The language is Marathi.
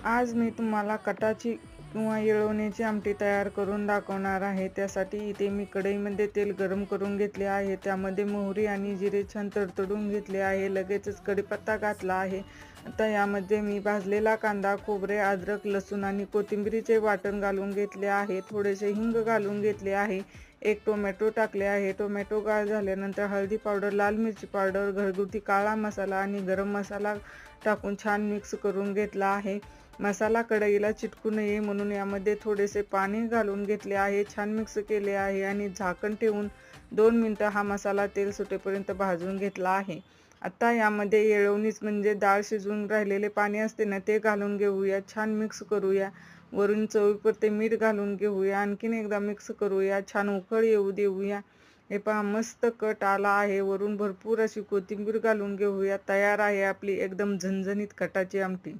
आज मी तुम्हाला कटाची किंवा येळवण्याची आमटी तयार करून दाखवणार आहे। त्यासाठी इथे मी कढईमध्ये तेल गरम करून घेतले आहे। त्यामध्ये मोहरी आणि जिरे छान तडतडून घेतले आहे। लगेचच कढीपत्ता घातला आहे। आता यामध्ये मी भाजलेला कांदा, खोबरे, अद्रक, लसूण आणि कोथिंबीरीचे वाटण घालून घेतले आहे। थोडेसे हिंग घालून घेतले आहे। एक टोमॅटो टाकले आहे। टोमॅटो गाळ झाल्यानंतर हळदी पावडर, लाल मिरची पावडर, घरगुती काळा मसाला आणि गरम मसाला टाकून छान मिक्स करून घेतला आहे। मसाला कढईला चिटकू नये म्हणून यामध्ये थोडेसे पाणी घालून घेतले आहे। छान मिक्स केले आहे आणि झाकण ठेवून 2 मिनिटं हा मसाला तेल सुटेपर्यंत भाजून घेतला आहे। आता यामध्ये येळवणीच म्हणजे डाळ शिजून राहिलेले पाणी असते ना, ते घालून घेऊया। छान मिक्स करूया। वरून चवीपुरते मीठ घालून घेऊया। आणखीन एकदा मिक्स करूया। छान उकळ येऊ देऊया। हे पहा मस्त कट आला आहे। वरून भरपूर अशी कोथिंबीर घालून घेऊया। तयार आहे आपली एकदम झणझणीत कटाची आमटी।